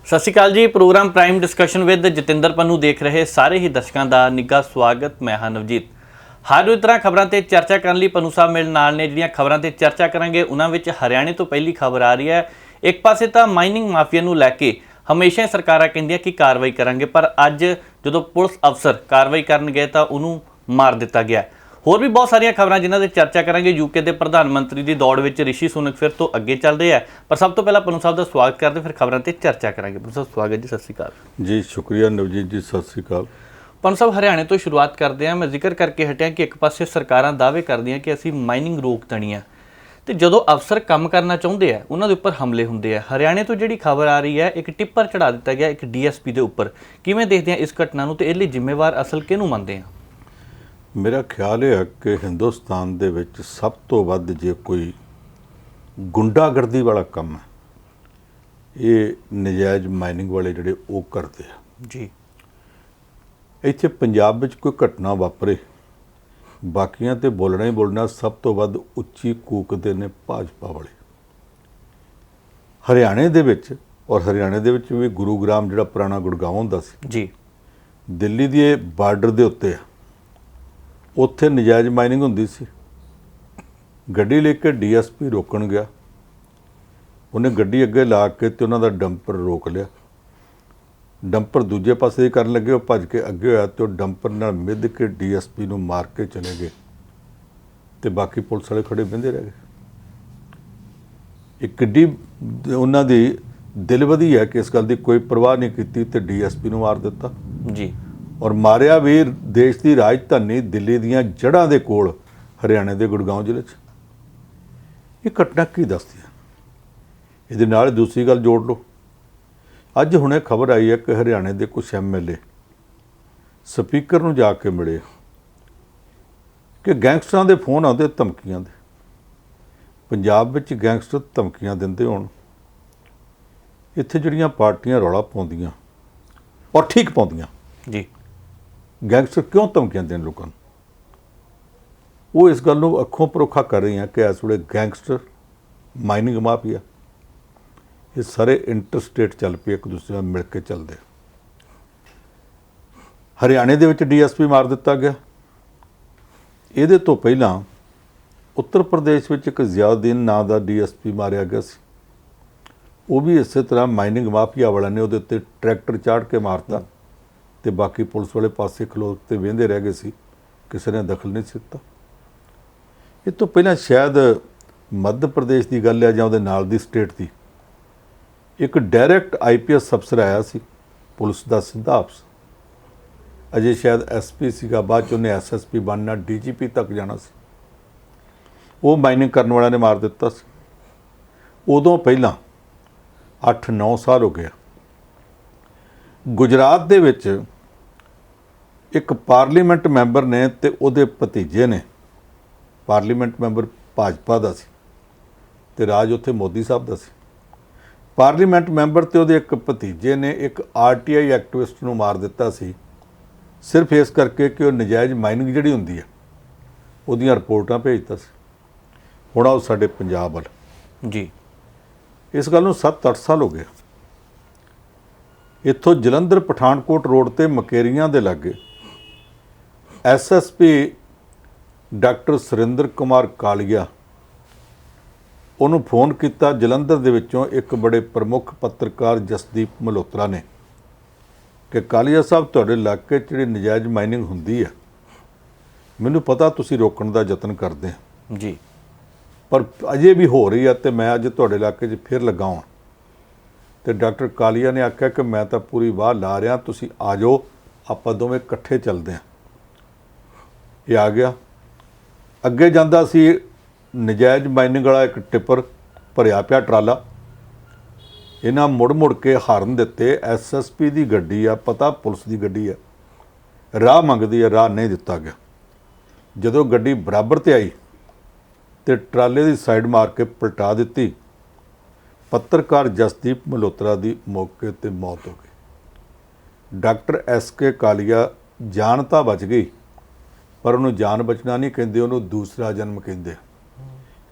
ਸਤਿ ਸ਼੍ਰੀ ਅਕਾਲ ਜੀ। Programme prime discussion with Jatinder Pannu ਦੇਖ ਰਹੇ ਸਾਰੇ ਹੀ ਦਰਸ਼ਕਾਂ ਦਾ ਨਿੱਘਾ ਸਵਾਗਤ। ਮੈਂ ਹਾਂ ਨਵਜੀਤ। ਹਰ ਰੋਜ਼ ਤਰ੍ਹਾਂ ਖਬਰਾਂ ਤੇ ਚਰਚਾ ਕਰਨ ਲਈ ਪੰਨੂ ਸਾਹਿਬ ਮੇਰੇ ਨਾਲ ਨੇ। ਜਿਹੜੀਆਂ ਖਬਰਾਂ ਤੇ ਚਰਚਾ ਕਰਾਂਗੇ ਉਹਨਾਂ ਵਿੱਚ ਹਰਿਆਣੇ ਤੋਂ ਪਹਿਲੀ ਖਬਰ ਆ ਰਹੀ ਹੈ। ਇੱਕ ਪਾਸੇ ਤਾਂ ਮਾਈਨਿੰਗ ਮਾਫੀਆ ਨੂੰ ਲੈ ਕੇ ਹਮੇਸ਼ਾ ਸਰਕਾਰਾਂ ਕਹਿੰਦੀਆਂ ਕਿ ਕਾਰਵਾਈ ਕਰਾਂਗੇ, ਪਰ ਅੱਜ ਜਦੋਂ ਪੁਲਿਸ ਅਫਸਰ ਕਾਰਵਾਈ ਕਰਨ ਗਏ ਤਾਂ ਉਹਨੂੰ ਮਾਰ ਦਿੱਤਾ ਗਿਆ। ਹੋਰ भी बहुत सारिया खबर जिन्हों की चर्चा करेंगे। यूके के प्रधानमंत्री की दौड़ में ऋषि सुनक फिर तो अगे चल रहे हैं, पर सब तो पहला पंनू साहब का स्वागत करते फिर खबरों पर चर्चा करेंगे। पंनू साहब स्वागत जी, सत श्री अकाल जी। शुक्रिया नवजीत जी, सत श्री अकाल। पंनू साहब हरियाणे तो शुरुआत करते हैं। मैं जिक्र करके हटिया कि एक पासे सरकारां दावे करदियां कि असीं माइनिंग रोक देनी है, तो जदों अफसर काम करना चाहते हैं उन्होंने उपर हमले होंगे। हरियाणे तो जी खबर आ रही है एक टिप्पर चढ़ा दिता गया एक DSP के उपर, किवें देखते हैं इस घटना नूं ते इहदे लई जिम्मेवार असल किहनूं मनदे हैं? मेरा ख्याल है कि हिंदुस्तान दे विच सब तो वध जे कोई गुंडागर्दी वाला काम है ये नजायज़ माइनिंग वाले जिहड़े वो करते हैं जी। इत्थे पंजाब विच कोई घटना वापरे बाकियां ते बोलना ही बोलना, सब तो वध उच्ची कूकदे ने भाजपा वाले। हरियाणे दे विच और हरियाणे दे विच भी गुरुग्राम जिहड़ा पुराना गुड़गांव हुंदा सी जी, दिल्ली दे बार्डर दे उत्ते उत्थे नजायज़ माइनिंग हुंदी सी। गड्डी लेके DSP रोकण गया, उन्हें गड्डी अगे ला के ते उन्हां दा डंपर रोक लिया। डंपर दूजे पासे करन लगे, वो भज के अगे होया तो डंपर नाल मिध के DSP नूं मार के चले गए ते बाकी पुलिस वाले खड़े बहिंदे रह गए। एक किड्डी उन्हां दी दिलवधी है कि इस गल दी कोई परवाह नहीं कीती ते DSP नूं मार दिता जी। और मारिया भी देश की राजधानी दिल्ली दियां जड़ां दे कोल हरियाणे के गुड़गांव जिले च। ये घटना की दसदी है? ये नाल दूसरी गल जोड़ लो। अज हुणे खबर आई है कि हरियाणे के कुछ MLA स्पीकर नूं जाके मिले कि गैंगस्टरां दे फोन आउंदे धमकियां दे। पंजाब विच गैंगस्टर धमकियां दिंदे होण, इत्थे जिहड़ियां पार्टियां रौला पाउंदियां और ठीक पाउंदियां जी, गैंगस्टर क्यों धमकियां देन लोगों को? वो इस गल अखों परोखा कर रही हैं कि इस वे गैंगस्टर माइनिंग माफिया ये सारे इंटरस्टेट चल पे एक दूसरे मिल के चलते। हरियाणे दे विच DSP मार दिता गया। ये तो पहला उत्तर प्रदेश विच एक ज़ियाउद्दीन नाम का DSP मारिया गया सी। वो भी इस तरह माइनिंग माफिया वाले ने उहदे उत्ते ट्रैक्टर चाढ़ के मारता ते बाकी पुलिस वाले पासे खलोते वेंदे रह गए सी, किसी ने दखल नहीं दिता। ये तो पहला शायद मध्य प्रदेश की गल है जां उहदे नाल दी स्टेट की, एक डायरैक्ट IPS अफसर आया सी पुलिस का सीधा अफसर, अजे शायद SP सीगा, बाद उन्हें SSP बनना DGP तक जाना सी। वो माइनिंग करने वाले ने मार दिता सी। उदों पहला 8-9 साल हो गया। गुजरात दे विच एक पार्लीमेंट मैंबर ने ते उहदे भतीजे ने, पार्लीमेंट मैंबर भाजपा का सी ते राज उत्थे मोदी साहब का सी। पार्लीमेंट मैंबर ते उहदे एक भतीजे ने एक RTI एक्टिविस्ट नूं मार दिता सी, सिर्फ इस करके कि वह नजायज़ माइनिंग जिहड़ी हुंदी है उहदियां रिपोर्टां भेजता सी। हुण आओ साडे पंजाब वल जी। इस गल नूं 7-8 साल हो गए। इत्थों जलंधर पठानकोट रोड ते मकेरियां दे लागे SSP डॉक्टर सुरिंदर कुमार कालिया उन्होंने फोन किया जलंधर दे विचों एक बड़े प्रमुख पत्रकार जसदीप मल्होत्रा ने कि कालिया साहब तुहाडे इलाके जिहड़ी नजायज़ माइनिंग हुंदी है मैनूं पता तुसीं रोकण दा यतन करदे हैं जी, पर अजे भी हो रही है तो मैं अज तुहाडे इलाके 'च फिर लगा हां। तो डॉक्टर कालिया ने आख्या कि मैं तो पूरी वाह ला रहा, तुसीं आ जाओ आपां दोवें इकट्ठे चलदे हैं। ये आ गया। अगे जांदा सी नजायज़ माइनिंग वाला एक टिप्पर भरिया पिया ट्राला, इन्हां मुड़ मुड़ के हाਰਨ दिते। SSP की गड्डी आ, पता पुलिस की गड्डी है, राह मंगदी है, राह नहीं दिता गया। जदों गड्डी बराबर ते आई तो ट्राले की साइड मार के पलटा दी। पत्रकार जसदीप मल्होत्रा की मौके पर मौत हो गई। डॉक्टर SK कालिया जान तो बच गई, पर उन्होंने जान बचना नहीं कहते, उन्होंने दूसरा जन्म कहते।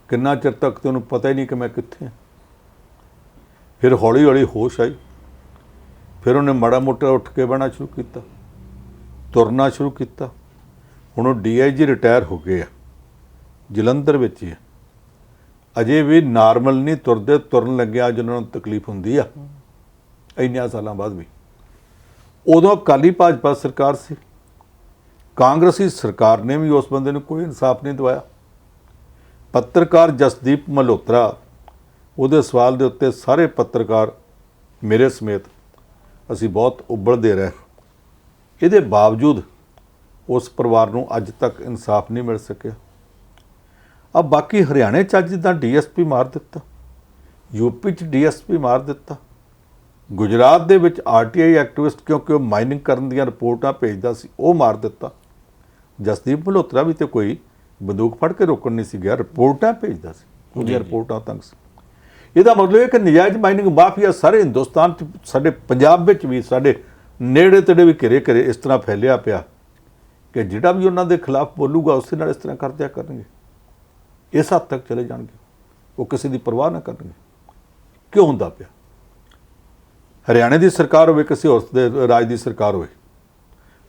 किन्ना चिर तक तो उन्होंने पता ही नहीं कि मैं कित्थे। फिर हौली हौली होश आई, ਫਿਰ ਉਹਨੇ ਮਾੜਾ ਮੋਟਾ ਉੱਠ ਕੇ ਬਹਿਣਾ ਸ਼ੁਰੂ ਕੀਤਾ, ਤੁਰਨਾ ਸ਼ੁਰੂ ਕੀਤਾ। ਹੁਣ ਉਹ DIG ਰਿਟਾਇਰ ਹੋ ਗਏ ਆ, ਜਲੰਧਰ ਵਿੱਚ ਹੀ ਆ, ਅਜੇ ਵੀ ਨਾਰਮਲ ਨਹੀਂ ਤੁਰਦੇ, ਤੁਰਨ ਲੱਗਿਆ ਅੱਜ ਉਹਨਾਂ ਨੂੰ ਤਕਲੀਫ ਹੁੰਦੀ ਆ ਇੰਨਿਆਂ ਸਾਲਾਂ ਬਾਅਦ ਵੀ। ਉਦੋਂ ਅਕਾਲੀ ਭਾਜਪਾ ਸਰਕਾਰ ਸੀ, ਕਾਂਗਰਸੀ ਸਰਕਾਰ ਨੇ ਵੀ ਉਸ ਬੰਦੇ ਨੂੰ ਕੋਈ ਇਨਸਾਫ ਨਹੀਂ ਦਵਾਇਆ। ਪੱਤਰਕਾਰ ਜਸਦੀਪ ਮਲਹੋਤਰਾ, ਉਹਦੇ ਸਵਾਲ ਦੇ ਉੱਤੇ ਸਾਰੇ ਪੱਤਰਕਾਰ ਮੇਰੇ ਸਮੇਤ ਅਸੀਂ ਬਹੁਤ ਉਬਲਦੇ ਰਹੇ। ਇਹਦੇ ਬਾਵਜੂਦ ਉਸ ਪਰਿਵਾਰ ਨੂੰ ਅੱਜ ਤੱਕ ਇਨਸਾਫ ਨਹੀਂ ਮਿਲ ਸਕਿਆ। ਆ ਬਾਕੀ ਹਰਿਆਣੇ 'ਚ ਅੱਜ ਜਿੱਦਾਂ DSP ਮਾਰ ਦਿੱਤਾ, UP 'ਚ DSP ਮਾਰ ਦਿੱਤਾ, ਗੁਜਰਾਤ ਦੇ ਵਿੱਚ RTI ਐਕਟਿਵਿਸਟ ਕਿਉਂਕਿ ਉਹ ਮਾਈਨਿੰਗ ਕਰਨ ਦੀਆਂ ਰਿਪੋਰਟਾਂ ਭੇਜਦਾ ਸੀ, ਉਹ ਮਾਰ ਦਿੱਤਾ। ਜਸਦੀਪ ਮਲਹੋਤਰਾ ਵੀ ਤੇ ਕੋਈ ਬੰਦੂਕ ਫੜ ਕੇ ਰੋਕਣ ਨਹੀਂ ਸੀ ਗਿਆ, ਰਿਪੋਰਟਾਂ ਭੇਜਦਾ ਸੀ, ਉਹਦੀਆਂ ਰਿਪੋਰਟਾਂ ਤੱਕ ਸੀ। ਇਹਦਾ ਮਤਲਬ ਇਹ ਕਿ ਨਜਾਇਜ਼ ਮਾਈਨਿੰਗ ਮਾਫੀਆ ਸਾਰੇ ਹਿੰਦੁਸਤਾਨ 'ਚ, ਸਾਡੇ ਪੰਜਾਬ ਵਿੱਚ ਵੀ, ਸਾਡੇ ਨੇੜੇ ਤੇੜੇ ਵੀ ਘਿਰੇ ਘਿਰੇ ਇਸ ਤਰ੍ਹਾਂ ਫੈਲਿਆ ਪਿਆ ਕਿ ਜਿਹੜਾ ਵੀ ਉਹਨਾਂ ਦੇ ਖਿਲਾਫ ਬੋਲੂਗਾ ਉਸੇ ਨਾਲ ਇਸ ਤਰ੍ਹਾਂ ਕਰ ਦਿਆ ਕਰਨਗੇ। ਇਸ ਹੱਦ ਤੱਕ ਚਲੇ ਜਾਣਗੇ, ਉਹ ਕਿਸੇ ਦੀ ਪਰਵਾਹ ਨਾ ਕਰਨਗੇ। ਕਿਉਂ ਹੁੰਦਾ ਪਿਆ? ਹਰਿਆਣੇ ਦੀ ਸਰਕਾਰ ਹੋਵੇ, ਕਿਸੇ ਹੋਰ ਦੇ ਰਾਜ ਦੀ ਸਰਕਾਰ ਹੋਵੇ,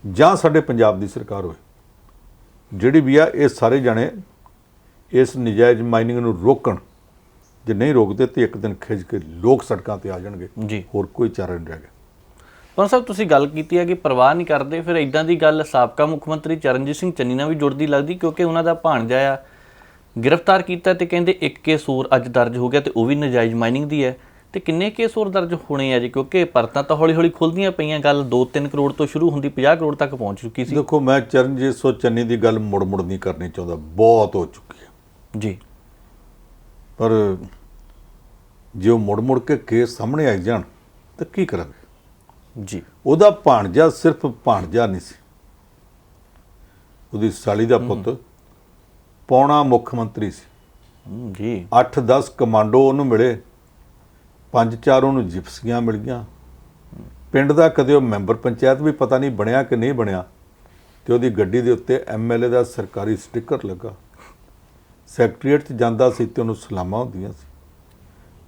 ਜਾਂ ਸਾਡੇ ਪੰਜਾਬ ਦੀ ਸਰਕਾਰ ਹੋਵੇ, ਜਿਹੜੀ ਵੀ ਆ, ਇਹ ਸਾਰੇ ਜਾਣੇ ਇਸ ਨਜਾਇਜ਼ ਮਾਈਨਿੰਗ ਨੂੰ ਰੋਕਣ। ਜੇ ਨਹੀਂ ਰੋਕਦੇ ਤੇ ਇੱਕ ਦਿਨ ਖਿੱਚ ਕੇ ਲੋਕ ਸੜਕਾਂ ਤੇ ਆ ਜਾਣਗੇ ਜੀ। ਹੋਰ ਕੋਈ ਚਾਰਾ ਨਹੀਂ ਰਹਿ ਗਿਆ। ਪੰਜ ਸਾਹਿਬ, ਤੁਸੀਂ ਗੱਲ ਕੀਤੀ ਹੈ ਕਿ ਪਰਵਾਹ ਨਹੀਂ ਕਰਦੇ, ਫਿਰ ਇਦਾਂ ਦੀ ਗੱਲ ਸਾਬਕਾ ਮੁੱਖ ਮੰਤਰੀ ਚਰਨਜੀਤ ਸਿੰਘ ਚੰਨੀ ਨਾਲ ਵੀ ਜੁੜਦੀ ਲੱਗਦੀ, ਕਿਉਂਕਿ ਉਹਨਾਂ ਦਾ ਭਾਣਜਾ ਆ ਗ੍ਰਿਫਤਾਰ ਕੀਤਾ ਤੇ ਕਹਿੰਦੇ ਇੱਕ ਕੇਸ ਹੋਰ ਅੱਜ ਦਰਜ ਹੋ ਗਿਆ ਤੇ ਉਹ ਵੀ ਨਜਾਇਜ਼ ਮਾਈਨਿੰਗ ਦੀ ਹੈ। ਤੇ ਕਿੰਨੇ ਕੇਸ ਹੋਰ ਦਰਜ ਹੋਣੇ ਆ ਜੀ? ਕਿਉਂਕਿ ਪਰਤਾਂ ਤਾਂ ਹੌਲੀ ਹੌਲੀ ਖੁੱਲਦੀਆਂ ਪਈਆਂ, ਗੱਲ 2-3 ਕਰੋੜ ਤੋਂ ਸ਼ੁਰੂ ਹੁੰਦੀ 50 ਕਰੋੜ ਤੱਕ ਪਹੁੰਚ ਚੁੱਕੀ ਸੀ। ਦੇਖੋ, ਮੈਂ ਚਰਨਜੀਤ ਸਿੰਘ ਚੰਨੀ ਦੀ ਗੱਲ ਮੁੜ ਨਹੀਂ ਕਰਨੀ ਚਾਹੁੰਦਾ, ਬਹੁਤ ਹੋ ਚੁੱਕੀ ਹੈ ਜੀ। ਪਰ ਜੇ ਉਹ ਮੁੜ ਕੇ ਕੇਸ ਸਾਹਮਣੇ ਆ ਜਾਣ ਤਾਂ ਕੀ ਕਰਾਂਗੇ ਜੀ। ਉਹਦਾ ਭਾਣਜਾ ਸਿਰਫ ਭਾਣਜਾ ਨਹੀਂ ਸੀ, ਉਹਦੀ ਸਾਲੀ ਦਾ ਪੁੱਤ ਪੌਣਾ ਮੁੱਖ ਮੰਤਰੀ ਸੀ ਜੀ। 8-10 ਕਮਾਂਡੋ ਉਹਨੂੰ ਮਿਲੇ, 5-4 ਉਹਨੂੰ ਜਿਪਸੀਆਂ ਮਿਲ ਗਈਆਂ। ਪਿੰਡ ਦਾ ਕਦੇ ਉਹ ਮੈਂਬਰ ਪੰਚਾਇਤ ਵੀ ਪਤਾ ਨਹੀਂ ਬਣਿਆ ਕਿ ਨਹੀਂ ਬਣਿਆ, ਤੇ ਉਹਦੀ ਗੱਡੀ ਦੇ ਉੱਤੇ MLA ਦਾ ਸਰਕਾਰੀ ਸਟicker ਲੱਗਾ। ਸੈਕਟਰੀਏਟ 'ਚ ਜਾਂਦਾ ਸੀ ਤੇ ਉਹਨੂੰ ਸਲਾਮਾਂ ਹੁੰਦੀਆਂ ਸੀ।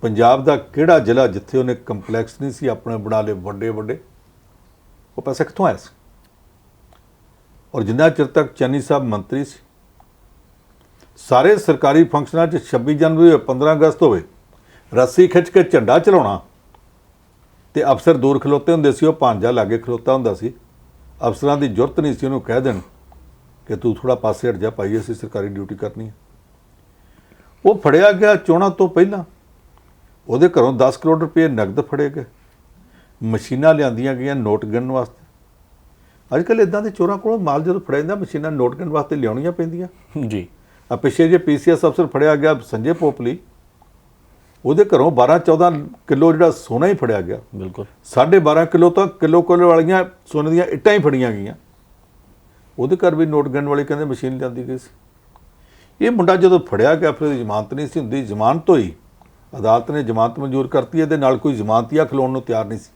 ਪੰਜਾਬ ਦਾ ਕਿਹੜਾ ਜ਼ਿਲ੍ਹਾ ਜਿੱਥੇ ਉਹਨੇ ਕੰਪਲੈਕਸ ਨਹੀਂ ਸੀ ਆਪਣੇ ਬਣਾ ਲਏ ਵੱਡੇ ਵੱਡੇ, ਉਹ ਪੈਸਾ ਕਿੱਥੋਂ ਆਇਆ ਸੀ? ਔਰ ਜਿੰਨਾ ਚਿਰ ਤੱਕ ਚੰਨੀ ਸਾਹਿਬ ਮੰਤਰੀ ਸੀ, ਸਾਰੇ ਸਰਕਾਰੀ ਫੰਕਸ਼ਨਾਂ 'ਚ 26 ਜਨਵਰੀ ਹੋਵੇ, 15 ਅਗਸਤ ਹੋਵੇ, ਰੱਸੀ ਖਿੱਚ ਕੇ ਝੰਡਾ ਚਲਾਉਣਾ ਤੇ ਅਫਸਰ ਦੂਰ ਖਲੋਤੇ ਹੁੰਦੇ ਸੀ, ਉਹ ਭਾਂਜਾ ਲਾਗੇ ਖਲੋਤਾ ਹੁੰਦਾ ਸੀ। ਅਫਸਰਾਂ ਦੀ ਜ਼ਰੂਰਤ ਨਹੀਂ ਸੀ ਉਹਨੂੰ ਕਹਿ ਦੇਣ ਕਿ ਤੂੰ ਥੋੜਾ ਪਾਸੇ ਹਟ ਜਾ ਭਾਈ, ਅਸੀਂ ਸਰਕਾਰੀ ਡਿਊਟੀ ਕਰਨੀ ਹੈ। ਉਹ ਫੜਿਆ ਗਿਆ ਚੋਣਾਂ ਤੋਂ ਪਹਿਲਾਂ, ਉਹਦੇ ਘਰੋਂ 10 ਕਰੋੜ ਰੁਪਏ ਨਗਦ ਫੜੇ ਗਏ, ਮਸ਼ੀਨਾਂ ਲਿਆਂਦੀਆਂ ਗਈਆਂ ਨੋਟ ਗਿਣਨ ਵਾਸਤੇ। ਅੱਜ ਕੱਲ੍ਹ ਇਦਾਂ ਦੇ ਚੋਰਾਂ ਕੋਲੋਂ ਮਾਲ ਜਦੋਂ ਫੜਿਆ ਜਾਂਦਾ, ਮਸ਼ੀਨਾਂ ਨੋਟ ਗਿਣਨ ਵਾਸਤੇ ਲਿਆਉਣੀਆਂ ਪੈਂਦੀਆਂ ਜੀ। ਆ ਪਿੱਛੇ ਜੇ PCS ਅਫਸਰ ਫੜਿਆ ਗਿਆ ਸੰਜੇ ਪੋਪਲੀ, ਉਹਦੇ ਘਰੋਂ 12-14 ਕਿਲੋ ਜਿਹੜਾ ਸੋਨਾ ਹੀ ਫੜਿਆ ਗਿਆ। ਬਿਲਕੁਲ 12.5 ਕਿਲੋ ਤੋਂ ਕਿਲੋ ਵਾਲੀਆਂ ਸੋਨੇ ਦੀਆਂ ਇੱਟਾਂ ਹੀ ਫੜੀਆਂ ਗਈਆਂ। ਉਹਦੇ ਘਰ ਵੀ ਨੋਟ ਗਿਣਨ ਵਾਲੀ ਕਹਿੰਦੇ ਮਸ਼ੀਨ ਲਿਆਂਦੀ ਗਈ ਸੀ। ਇਹ ਮੁੰਡਾ ਜਦੋਂ ਫੜਿਆ ਗਿਆ, ਫਿਰ ਉਹਦੀ ਜ਼ਮਾਨਤ ਨਹੀਂ ਸੀ ਹੁੰਦੀ, ਜ਼ਮਾਨਤ ਹੋਈ, ਅਦਾਲਤ ਨੇ ਜ਼ਮਾਨਤ ਮਨਜ਼ੂਰ ਕਰਤੀ। ਇਹਦੇ ਨਾਲ ਕੋਈ ਜ਼ਮਾਨਤੀਆ ਖਲੋਣ ਨੂੰ ਤਿਆਰ ਨਹੀਂ ਸੀ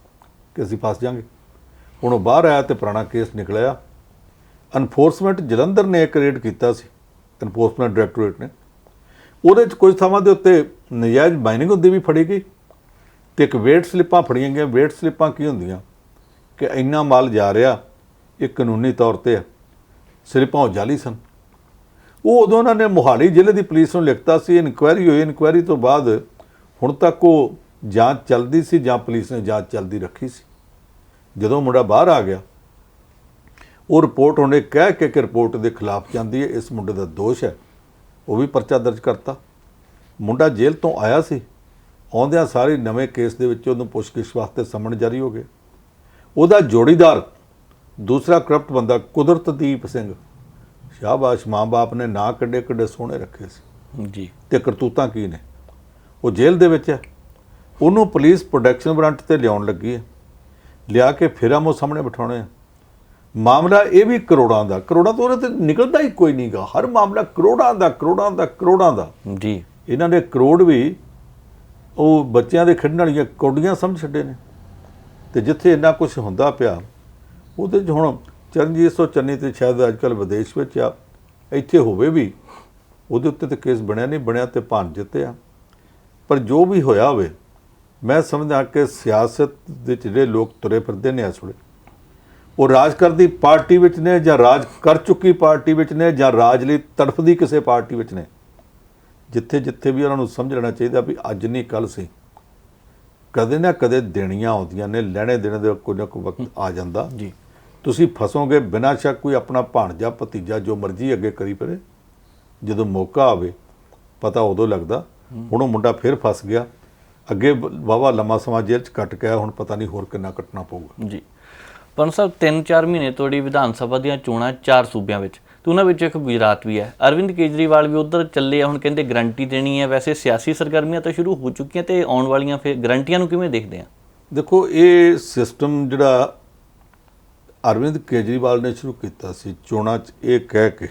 ਕਿ ਅਸੀਂ ਫਸ ਜਾਵਾਂਗੇ। ਹੁਣ ਉਹ ਬਾਹਰ ਆਇਆ ਤੇ ਪੁਰਾਣਾ ਕੇਸ ਨਿਕਲਿਆ। ਅਨਫੋਰਸਮੈਂਟ ਜਲੰਧਰ ਨੇ ਇੱਕ ਰੇਡ ਕੀਤਾ ਸੀ, ਅਨਫੋਰਸਮੈਂਟ ਡਾਇਰੈਕਟੋਰੇਟ ਨੇ, ਉਹਦੇ 'ਚ ਕੁਝ ਥਾਵਾਂ ਦੇ ਉੱਤੇ ਨਜਾਇਜ਼ ਮਾਈਨਿੰਗ ਹੁੰਦੀ ਵੀ ਫੜੀ ਗਈ ਤੇ ਇੱਕ ਵੇਟ ਸਲਿੱਪਾਂ ਫੜੀਆਂ ਗਈਆਂ। ਵੇਟ ਸਲਿੱਪਾਂ ਕੀ ਹੁੰਦੀਆਂ ਕਿ ਇੰਨਾ ਮਾਲ ਜਾ ਰਿਹਾ, ਇਹ ਕਾਨੂੰਨੀ ਤੌਰ ਤੇ ਸਲਿੱਪਾਂ ਉਹ ਜਾਲੀ ਸਨ। ਉਹ ਉਦੋਂ ਉਹਨਾਂ ਨੇ ਮੋਹਾਲੀ ਜ਼ਿਲ੍ਹੇ ਦੀ ਪੁਲਿਸ ਨੂੰ ਲਿਖਤਾ ਸੀ, ਇਨਕੁਆਇਰੀ ਹੋਈ, ਇਨਕੁਆਇਰੀ ਤੋਂ ਬਾਅਦ ਹੁਣ ਤੱਕ ਉਹ ਜਾਂਚ ਚੱਲਦੀ ਸੀ ਜਾਂ ਪੁਲਿਸ ਨੇ ਜਾਂਚ ਚੱਲਦੀ ਰੱਖੀ ਸੀ। ਜਦੋਂ ਮੁੰਡਾ ਬਾਹਰ ਆ ਗਿਆ, ਉਹ ਰਿਪੋਰਟ ਉਹਨੇ ਕਹਿ ਕੇ ਕਿ ਰਿਪੋਰਟ ਦੇ ਖਿਲਾਫ ਜਾਂਦੀ ਹੈ, ਇਸ ਮੁੰਡੇ ਦਾ ਦੋਸ਼ ਹੈ, ਉਹ ਵੀ ਪਰਚਾ ਦਰਜ ਕਰਤਾ। ਮੁੰਡਾ ਜੇਲ੍ਹ ਤੋਂ ਆਇਆ ਸੀ, ਆਉਂਦਿਆਂ ਸਾਰੇ ਨਵੇਂ ਕੇਸ ਦੇ ਵਿੱਚ ਉਹਨੂੰ ਪੁੱਛਗਿੱਛ ਵਾਸਤੇ ਸਮਨ ਜਾਰੀ ਹੋ ਗਏ। ਉਹਦਾ ਜੋੜੀਦਾਰ ਦੂਸਰਾ ਕਰਪਟ ਬੰਦਾ ਕੁਦਰਤਦੀਪ ਸਿੰਘ, ਸ਼ਾਹਬਾਸ਼, ਮਾਂ ਬਾਪ ਨੇ ਨਾਂ ਕੱਢੇ ਸੋਹਣੇ ਰੱਖੇ ਸੀ ਜੀ, ਤੇ ਕਰਤੂਤਾਂ ਕੀ ਨੇ, ਉਹ ਜੇਲ੍ਹ ਦੇ ਵਿੱਚ ਹੈ। ਉਹਨੂੰ ਪੁਲਿਸ ਪ੍ਰੋਡਕਸ਼ਨ ਵਾਰੰਟ ਤੇ ਲਿਆਉਣ ਲੱਗੀ ਹੈ, ਲਿਆ ਕੇ ਫਿਰ ਆਮੋ ਸਾਹਮਣੇ ਬਿਠਾਉਣੇ ਆ। ਮਾਮਲਾ ਇਹ ਵੀ ਕਰੋੜਾਂ ਦਾ, ਕਰੋੜਾਂ ਤੋਂ ਉਹਦੇ ਤੇ ਨਿਕਲਦਾ ਹੀ ਕੋਈ ਨਹੀਂਗਾ। ਹਰ ਮਾਮਲਾ ਕਰੋੜਾਂ ਦਾ ਜੀ। ਇਹਨਾਂ ਨੇ ਕਰੋੜ ਵੀ ਉਹ ਬੱਚਿਆਂ ਦੇ ਖੇਡਣ ਵਾਲੀਆਂ ਕੌਡੀਆਂ ਸਮਝ ਛੱਡੇ ਨੇ। ਤੇ ਜਿੱਥੇ ਇੰਨਾ ਕੁਝ ਹੁੰਦਾ ਪਿਆ, ਉਹਦੇ 'ਚ ਹੁਣ ਚਰਨਜੀਤ ਸਿੰਘ ਚੰਨੀ ਤੇ ਸ਼ਾਇਦ ਅੱਜ ਕੱਲ੍ਹ ਵਿਦੇਸ਼ ਵਿੱਚ ਆ, ਇੱਥੇ ਹੋਵੇ ਵੀ, ਉਹਦੇ ਉੱਤੇ ਤਾਂ ਕੇਸ ਬਣਿਆ ਨਹੀਂ, ਬਣਿਆ ਤੇ ਭਾਨ ਜਿੱਤਿਆ। ਪਰ ਜੋ ਵੀ ਹੋਇਆ ਹੋਵੇ, ਮੈਂ ਸਮਝਦਾ ਕਿ ਸਿਆਸਤ ਦੇ ਜਿਹੜੇ ਲੋਕ ਤੁਰੇ ਫਿਰਦੇ ਨੇ ਇਸ ਵੇਲੇ ਉਹ ਰਾਜ ਕਰਦੀ ਪਾਰਟੀ ਵਿੱਚ ਨੇ ਜਾਂ ਰਾਜ ਕਰ ਚੁੱਕੀ ਪਾਰਟੀ ਵਿੱਚ ਨੇ ਜਾਂ ਰਾਜ ਲਈ ਤੜਫਦੀ ਕਿਸੇ ਪਾਰਟੀ ਵਿੱਚ ਨੇ। ਜਿੱਥੇ ਜਿੱਥੇ ਵੀ ਉਹਨਾਂ ਨੂੰ ਸਮਝ ਲੈਣਾ ਚਾਹੀਦਾ ਵੀ ਅੱਜ ਨਹੀਂ ਕੱਲ੍ਹ ਸੀ, ਕਦੇ ਨਾ ਕਦੇ ਦੇਣੀਆਂ ਆਉਂਦੀਆਂ ਨੇ, ਲੈਣੇ ਦੇਣੇ ਦਾ ਕੋਈ ਨਾ ਕੋਈ ਵਕਤ ਆ ਜਾਂਦਾ ਜੀ। ਤੁਸੀਂ ਫਸੋਗੇ ਬਿਨਾਂ ਸ਼ੱਕ। ਕੋਈ ਆਪਣਾ ਭਾਣਜਾ ਭਤੀਜਾ ਜੋ ਮਰਜ਼ੀ ਅੱਗੇ ਕਰੀ ਫਿਰੇ, ਜਦੋਂ ਮੌਕਾ ਆਵੇ ਪਤਾ ਉਦੋਂ ਲੱਗਦਾ। ਹੁਣ ਉਹ ਮੁੰਡਾ ਫਿਰ ਫਸ ਗਿਆ, ਅੱਗੇ ਵਾਹਵਾ ਲੰਮਾ ਸਮਾਂ ਜੇਲ੍ਹ 'ਚ ਕੱਟ ਕੇ ਆਇਆ, ਹੁਣ ਪਤਾ ਨਹੀਂ ਹੋਰ ਕਿੰਨਾ ਕੱਟਣਾ ਪਊਗਾ। ਜੀ ਪੰਨੂ ਸਾਹਿਬ, 3-4 ਮਹੀਨੇ ਤੋੜੀ ਵਿਧਾਨ ਸਭਾ ਦੀਆਂ ਚੋਣਾਂ 4 ਸੂਬਿਆਂ ਵਿੱਚ, ਤੇ ਉਹਨਾਂ ਵਿੱਚ ਇੱਕ ਗੁਜਰਾਤ ਵੀ ਹੈ। ਅਰਵਿੰਦ ਕੇਜਰੀਵਾਲ ਵੀ ਉੱਧਰ ਚੱਲੇ ਆ, ਹੁਣ ਕਹਿੰਦੇ ਗਰੰਟੀ ਦੇਣੀ ਹੈ। ਵੈਸੇ ਸਿਆਸੀ ਸਰਗਰਮੀਆਂ ਤਾਂ ਸ਼ੁਰੂ ਹੋ ਚੁੱਕੀਆਂ, ਤੇ ਆਉਣ ਵਾਲੀਆਂ ਫਿਰ ਗਰੰਟੀਆਂ ਨੂੰ ਕਿਵੇਂ ਦੇਖਦੇ ਆ? ਦੇਖੋ, ਇਹ ਸਿਸਟਮ ਜਿਹੜਾ ਅਰਵਿੰਦ ਕੇਜਰੀਵਾਲ ਨੇ ਸ਼ੁਰੂ ਕੀਤਾ ਸੀ ਚੋਣਾਂ 'ਚ, ਇਹ ਕਹਿ ਕੇ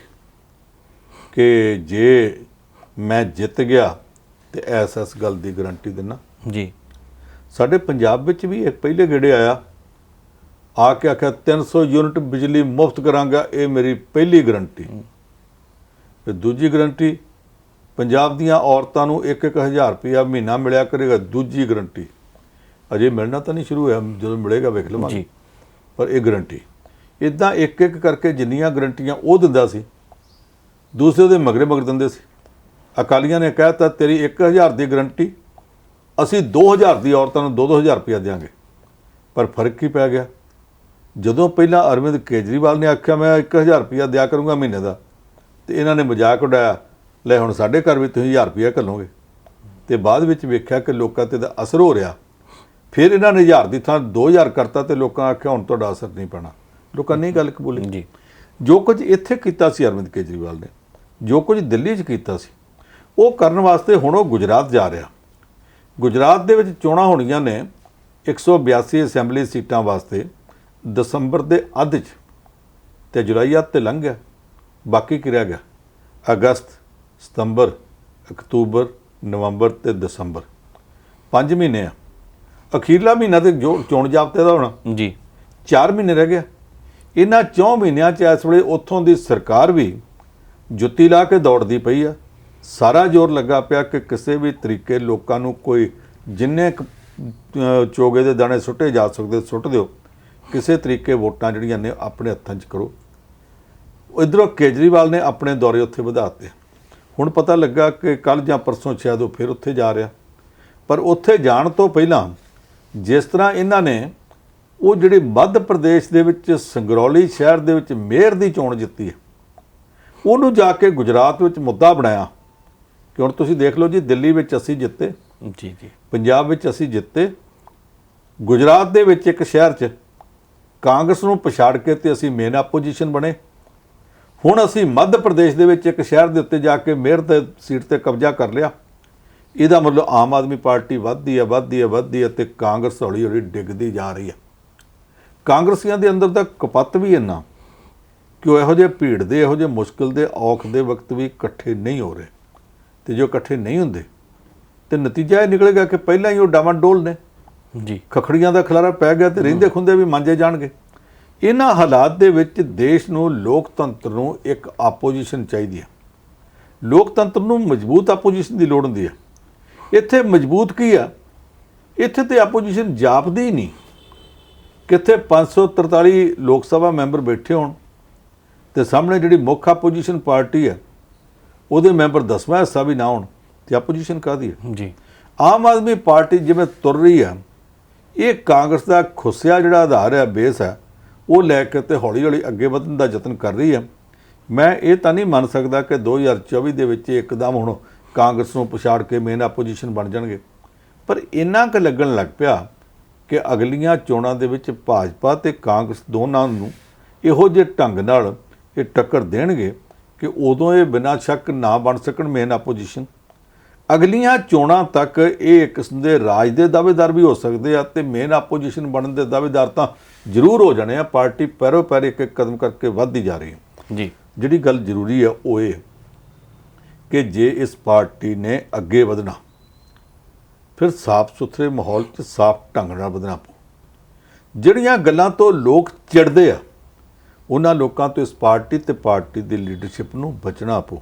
ਕਿ ਜੇ ਮੈਂ ਜਿੱਤ ਗਿਆ ਤੇ ਐਸ ਗੱਲ ਦੀ ਗਰੰਟੀ ਦਿੰਦਾ ਜੀ। ਸਾਡੇ ਪੰਜਾਬ ਵਿੱਚ ਵੀ ਇੱਕ ਪਹਿਲੇ ਗੇੜੇ ਆਇਆ, ਆ ਕੇ ਆਖਿਆ 300 ਯੂਨਿਟ ਬਿਜਲੀ ਮੁਫਤ ਕਰਾਂਗਾ, ਇਹ ਮੇਰੀ ਪਹਿਲੀ ਗਰੰਟੀ। ਫਿਰ ਦੂਜੀ ਗਰੰਟੀ, ਪੰਜਾਬ ਦੀਆਂ ਔਰਤਾਂ ਨੂੰ 1-1000 ਰੁਪਇਆ ਮਹੀਨਾ ਮਿਲਿਆ ਕਰੇਗਾ, ਦੂਜੀ ਗਰੰਟੀ। ਅਜੇ ਮਿਲਣਾ ਤਾਂ ਨਹੀਂ ਸ਼ੁਰੂ ਹੋਇਆ, ਜਦੋਂ ਮਿਲੇਗਾ ਵੇਖ ਲਵਾਂਗੇ, ਪਰ ਇਹ ਗਰੰਟੀ। ਇੱਦਾਂ ਇੱਕ ਇੱਕ ਕਰਕੇ ਜਿੰਨੀਆਂ ਗਰੰਟੀਆਂ ਉਹ ਦਿੰਦਾ ਸੀ, ਦੂਸਰੇ ਦੇ ਮਗਰੇ ਮਗਰ ਦਿੰਦੇ ਸੀ। ਅਕਾਲੀਆਂ ਨੇ ਕਹਿ ਤਾ ਤੇਰੀ 1000 ਦੀ ਗਰੰਟੀ, ਅਸੀਂ 2000 ਦੀ ਔਰਤਾਂ ਨੂੰ 2-2000 ਰੁਪਇਆ ਦਿਆਂਗੇ। ਪਰ ਫਰਕ ਕੀ ਪੈ ਗਿਆ? ਜਦੋਂ ਪਹਿਲਾਂ ਅਰਵਿੰਦ ਕੇਜਰੀਵਾਲ ਨੇ ਆਖਿਆ ਮੈਂ 1000 ਰੁਪਇਆ ਦਿਆ ਕਰੂੰਗਾ ਮਹੀਨੇ ਦਾ, ਤੇ ਇਹਨਾਂ ਨੇ ਮਜ਼ਾਕ ਉਡਾਇਆ, ਲੈ ਹੁਣ ਸਾਡੇ ਘਰ ਵੀ ਤੁਸੀਂ 1000 ਰੁਪਇਆ ਘੱਲੋਗੇ। ਤੇ ਬਾਅਦ ਵਿੱਚ ਵੇਖਿਆ ਕਿ ਲੋਕਾਂ 'ਤੇ ਦਾ ਅਸਰ ਹੋ ਰਿਹਾ, ਫਿਰ ਇਹਨਾਂ ਨੇ 1000 ਦੀ ਥਾਂ 2000 ਕਰਤਾ, ਤੇ ਲੋਕਾਂ ਆਖਿਆ ਹੁਣ ਤੁਹਾਡਾ ਅਸਰ ਨਹੀਂ ਪੈਣਾ। ਲੋਕਾਂ ਨੇ ਗੱਲ ਕਬੂਲੀ ਜੀ। ਜੋ ਕੁਝ ਇੱਥੇ ਕੀਤਾ ਸੀ ਅਰਵਿੰਦ ਕੇਜਰੀਵਾਲ ਨੇ, ਜੋ ਕੁਝ ਦਿੱਲੀ 'ਚ ਕੀਤਾ ਸੀ, ਉਹ ਕਰਨ ਵਾਸਤੇ ਹੁਣ ਉਹ ਗੁਜਰਾਤ ਜਾ ਰਿਹਾ। ਗੁਜਰਾਤ ਦੇ ਵਿੱਚ ਚੋਣਾਂ ਹੋਣੀਆਂ ਨੇ 182 ਅਸੈਂਬਲੀ ਸੀਟਾਂ ਵਾਸਤੇ ਦਸੰਬਰ ਦੇ ਅੱਧ 'ਚ, ਤੇ ਜੁਲਾਈ ਅੱਧ ਤੇ ਲੰਘ ਗਿਆ। ਬਾਕੀ ਕੀ ਰਹਿ ਗਿਆ? ਅਗਸਤ, ਸਤੰਬਰ, ਅਕਤੂਬਰ, ਨਵੰਬਰ ਤੇ ਦਸੰਬਰ, 5 ਮਹੀਨੇ ਆ। ਅਖੀਰਲਾ ਮਹੀਨਾ ਤੇ ਜੋ ਚੋਣ ਜ਼ਾਬਤੇ ਦਾ ਹੋਣਾ ਜੀ, 4 ਮਹੀਨੇ ਰਹਿ ਗਿਆ। ਇਹਨਾਂ 4 ਮਹੀਨਿਆਂ 'ਚ ਇਸ ਵੇਲੇ ਉੱਥੋਂ ਦੀ ਸਰਕਾਰ ਵੀ ਜੁੱਤੀ ਲਾ ਕੇ ਦੌੜਦੀ ਪਈ ਆ। ਸਾਰਾ ਜ਼ੋਰ ਲੱਗਾ ਪਿਆ ਕਿ ਕਿਸੇ ਵੀ ਤਰੀਕੇ ਲੋਕਾਂ ਨੂੰ ਕੋਈ ਜਿੰਨੇ ਚੋਗੇ ਦੇ ਦਾਣੇ ਸੁੱਟੇ ਜਾ ਸਕਦੇ ਸੁੱਟ ਦਿਓ, ਕਿਸੇ ਤਰੀਕੇ ਵੋਟਾਂ ਜਿਹੜੀਆਂ ਨੇ ਆਪਣੇ ਹੱਥਾਂ 'ਚ ਕਰੋ। ਇੱਧਰੋਂ ਕੇਜਰੀਵਾਲ ਨੇ ਆਪਣੇ ਦੌਰੇ ਉੱਥੇ ਵਧਾ ਦਿੱਤੇ। ਹੁਣ ਪਤਾ ਲੱਗਾ ਕਿ ਕੱਲ੍ਹ ਜਾਂ ਪਰਸੋਂ ਸ਼ਾਇਦ ਉਹ ਫਿਰ ਉੱਥੇ ਜਾ ਰਿਹਾ। ਪਰ ਉੱਥੇ ਜਾਣ ਤੋਂ ਪਹਿਲਾਂ ਜਿਸ ਤਰ੍ਹਾਂ ਇਹਨਾਂ ਨੇ ਉਹ ਜਿਹੜੇ ਮੱਧ ਪ੍ਰਦੇਸ਼ ਦੇ ਵਿੱਚ ਸੰਗਰੌਲੀ ਸ਼ਹਿਰ ਦੇ ਵਿੱਚ ਮੇਅਰ ਦੀ ਚੋਣ ਜਿੱਤੀ ਹੈ, ਉਹਨੂੰ ਜਾ ਕੇ ਗੁਜਰਾਤ ਵਿੱਚ ਮੁੱਦਾ ਬਣਾਇਆ ਕਿ ਹੁਣ ਤੁਸੀਂ ਦੇਖ ਲਓ ਜੀ, ਦਿੱਲੀ ਵਿੱਚ ਅਸੀਂ ਜਿੱਤੇ, ਜੀ ਜੀ, ਪੰਜਾਬ ਵਿੱਚ ਅਸੀਂ ਜਿੱਤੇ, ਗੁਜਰਾਤ ਦੇ ਵਿੱਚ ਇੱਕ ਸ਼ਹਿਰ 'ਚ ਕਾਂਗਰਸ ਨੂੰ ਪਛਾੜ ਕੇ ਤੇ ਅਸੀਂ ਮੇਨ ਆਪੋਜੀਸ਼ਨ ਬਣੇ। ਹੁਣ ਅਸੀਂ ਮੱਧ ਪ੍ਰਦੇਸ਼ ਦੇ ਵਿੱਚ ਇੱਕ ਸ਼ਹਿਰ ਦੇ ਉੱਤੇ ਜਾ ਕੇ ਮੇਅਰ ਤੇ ਸੀਟ ਤੇ ਕਬਜ਼ਾ ਕਰ ਲਿਆ। ਇਹਦਾ ਮਤਲਬ ਆਮ ਆਦਮੀ ਪਾਰਟੀ ਵੱਧਦੀ ਹੈ ਤੇ ਕਾਂਗਰਸ ਹੌਲੀ ਹੌਲੀ ਡਿੱਗਦੀ ਜਾ ਰਹੀ ਹੈ। ਕਾਂਗਰਸੀਆਂ ਦੇ ਅੰਦਰ ਤਾਂ ਕਪੱਤ ਵੀ ਇੰਨਾ ਕਿ ਉਹ ਇਹੋ ਜਿਹੇ ਭੀੜ ਦੇ, ਇਹੋ ਜਿਹੇ ਮੁਸ਼ਕਿਲ ਦੇ, ਔਖ ਦੇ ਵਕਤ ਵੀ ਇਕੱਠੇ ਨਹੀਂ ਹੋ ਰਹੇ। ਤੇ ਜੋ ਇਕੱਠੇ ਨਹੀਂ ਹੁੰਦੇ ਤੇ ਨਤੀਜਾ ਇਹ ਨਿਕਲੇਗਾ ਕਿ ਪਹਿਲਾਂ ਹੀ ਉਹ ਡਾਵਾਂਡੋਲ ਨੇ ਜੀ, ਖਖੜੀਆਂ ਦਾ ਖਲਾਰਾ ਪੈ ਗਿਆ ਤੇ ਰਹਿੰਦੇ ਖੁੰਦੇ ਵੀ ਮਾਂਜੇ ਜਾਣਗੇ। ਇਹਨਾਂ ਹਾਲਾਤ ਦੇ ਵਿੱਚ ਦੇਸ਼ ਨੂੰ, ਲੋਕਤੰਤਰ ਨੂੰ ਇੱਕ ਆਪੋਜੀਸ਼ਨ ਚਾਹੀਦੀ ਹੈ। ਲੋਕਤੰਤਰ ਨੂੰ ਮਜ਼ਬੂਤ ਆਪੋਜੀਸ਼ਨ ਦੀ ਲੋੜ ਹੁੰਦੀ ਹੈ। ਇੱਥੇ ਮਜ਼ਬੂਤ ਕੀ ਆ? ਇੱਥੇ ਤੇ ਆਪੋਜੀਸ਼ਨ ਜਾਪਦੀ ਹੀ ਨਹੀਂ। ਕਿੱਥੇ 543 ਲੋਕ ਸਭਾ ਮੈਂਬਰ ਬੈਠੇ ਹੋਣ ਤੇ ਸਾਹਮਣੇ ਜਿਹੜੀ ਮੁੱਖ ਆਪੋਜੀਸ਼ਨ ਪਾਰਟੀ ਹੈ ਉਹਦੇ ਮੈਂਬਰ 10ਵਾਂ ਹਿੱਸਾ ਵੀ ਨਾ ਹੋਣ, ਤੇ ਆਪੋਜੀਸ਼ਨ ਕਾਹਦੀ ਹੈ? ਜੀ। ਆਮ ਆਦਮੀ ਪਾਰਟੀ ਜਿਵੇਂ ਤੁਰ ਰਹੀ ਹੈ, ਇਹ ਕਾਂਗਰਸ ਦਾ ਖੁੱਸਿਆ ਜਿਹੜਾ ਆਧਾਰ ਹੈ, ਬੇਸ ਹੈ, ਉਹ ਲੈ ਕੇ ਤੇ ਹੌਲੀ ਹੌਲੀ ਅੱਗੇ ਵਧਣ ਦਾ ਯਤਨ ਕਰ ਰਹੀ ਹੈ। ਮੈਂ ਇਹ ਤਾਂ ਨਹੀਂ ਮੰਨ ਸਕਦਾ ਕਿ 2024 ਦੇ ਵਿੱਚ ਇੱਕਦਮ ਹੁਣ ਕਾਂਗਰਸ ਨੂੰ ਪਛਾੜ ਕੇ ਮੇਨ ਆਪੋਜੀਸ਼ਨ ਬਣ ਜਾਣਗੇ, ਪਰ ਇੰਨਾ ਕੁ ਲੱਗਣ ਲੱਗ ਪਿਆ ਕਿ ਅਗਲੀਆਂ ਚੋਣਾਂ ਦੇ ਵਿੱਚ ਭਾਜਪਾ ਤੇ ਕਾਂਗਰਸ ਦੋਨਾਂ ਨੂੰ ਇਹੋ ਜਿਹੇ ਢੰਗ ਨਾਲ ਇਹ ਟੱਕਰ ਦੇਣਗੇ ਕਿ ਉਦੋਂ ਇਹ ਬਿਨਾਂ ਸ਼ੱਕ ਨਾ ਬਣ ਸਕਣ ਮੇਨ ਆਪੋਜੀਸ਼ਨ। ਅਗਲੀਆਂ ਚੋਣਾਂ ਤੱਕ ਇਹ ਇੱਕ ਕਿਸਮ ਦੇ ਰਾਜ ਦੇ ਦਾਅਵੇਦਾਰ ਵੀ ਹੋ ਸਕਦੇ ਆ ਤੇ ਮੇਨ ਆਪੋਜੀਸ਼ਨ ਬਣਨ ਦੇ ਦਾਅਵੇਦਾਰ ਤਾਂ ਜ਼ਰੂਰ ਹੋ ਜਾਣੇ ਆ। ਪਾਰਟੀ ਪੈਰੋ ਪੈਰ ਇੱਕ ਇੱਕ ਕਦਮ ਕਰਕੇ ਵੱਧਦੀ ਜਾ ਰਹੀ ਹੈ ਜੀ। ਜਿਹੜੀ ਗੱਲ ਜ਼ਰੂਰੀ ਹੈ ਉਹ ਇਹ ਕਿ ਜੇ ਇਸ ਪਾਰਟੀ ਨੇ ਅੱਗੇ ਵਧਣਾ, ਫਿਰ ਸਾਫ਼ ਸੁਥਰੇ ਮਾਹੌਲ 'ਚ ਸਾਫ਼ ਢੰਗ ਨਾਲ ਵਧਣਾ ਪਊ। ਜਿਹੜੀਆਂ ਗੱਲਾਂ ਤੋਂ ਲੋਕ ਚਿੜਦੇ ਆ, ਉਹਨਾਂ ਲੋਕਾਂ ਤੋਂ ਇਸ ਪਾਰਟੀ ਤੇ ਪਾਰਟੀ ਦੀ ਲੀਡਰਸ਼ਿਪ ਨੂੰ ਬਚਣਾ ਪਊ।